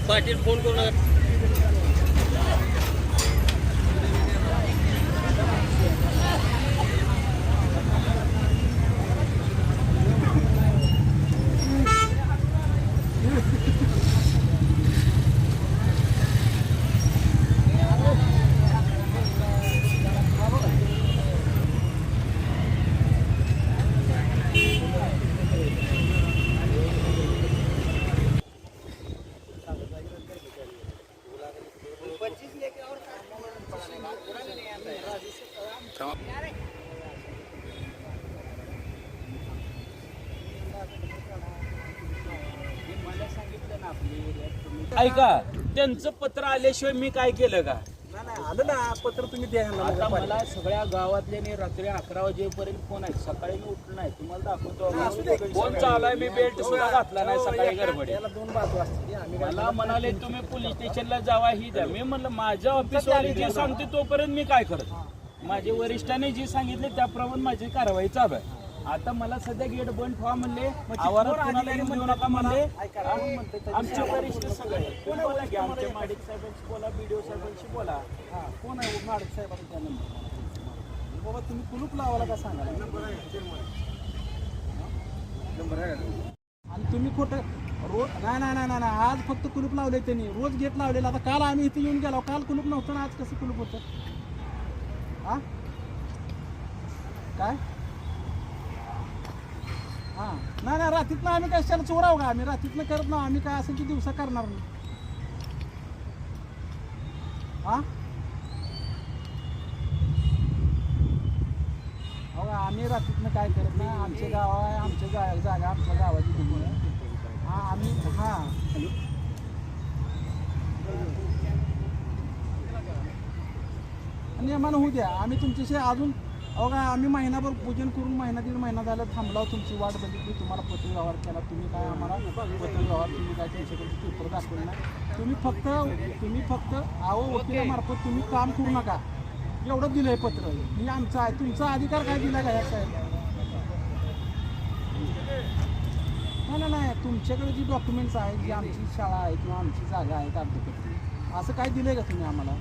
Patil phone करू नका. ऐका, त्यांचं पत्र आल्याशिवाय मी काय केलं का? आलं ना पत्र तुम्ही द्या. आता मला सगळ्या गावातल्या रात्री 11 वाजेपर्यंत फोन आहे. सकाळी मी उठलो नाही, तुम्हाला दाखवतो फोन चालू. मी बेल्ट सुद्धा घातला नाही सकाळी गडबडी. त्याला 2 बाजू असते. मला म्हणाले तुम्ही पोलीस स्टेशनला जावा ही द्या. मी म्हणलं माझ्या ऑफिसवाले जे सांगते तोपर्यंत मी काय करत. माझे वरिष्ठांनी जे सांगितले त्याप्रमाणे माझी कारवाई चालू आहे. आता मला सध्या गेट बंद व्हा म्हणले, आवारात कोणाला येऊ नका म्हणले. आमचे वरिष्ठ सगळे बोला की आमच्या माडिक साहेबांशी बोला, बीडीओ साहेबांशी बोला. कोण आहे माडिक साहेबांचा नंबर? बाबा तुम्ही कुलूप लावायला का सांगा. आणि तुम्ही खोटं रोज नाही आज फक्त कुलूप लावले त्यांनी. रोज गेट लावलेला. आता काल आम्ही इथे येऊन गेलो. काल कुलूप नव्हतं ना, आज कसं कुलूप होतं? हा काय? हां नाही रात्रीतनं आम्ही कशाला चोराव का? आम्ही रात्रीतनं करत ना. आम्ही काय असेल की दिवसा करणार नाही. हां हो का? आम्ही रात्रीतनं काय करत नाही. आमचे गाव आहे, आमच्या जागा आमच्या गावाची तुम्ही. हां आम्ही नियमानं होऊ द्या. आम्ही तुमच्याशी अजून का आम्ही महिनाभर पूजन करून 1.5 महिना झाला थांबलाव. तुमची वाट बघितली, तुम्हाला पत्र व्यवहार केला. तुम्ही काय आम्हाला पत्र व्यवहार तुम्ही काय तुमच्याकडे पेपर दाखवलं नाही. तुम्ही फक्त वकिलामार्फत तुम्ही काम करू नका एवढं दिलं आहे पत्र. मी आमचा आहे. तुमचा अधिकार काय दिला का ह्या साहेब? नाही तुमच्याकडे जी डॉक्युमेंट्स आहेत, जी आमची शाळा आहे किंवा आमची जागा आहे कागदपत्र, असं काय दिलं आहे का तुम्ही आम्हाला?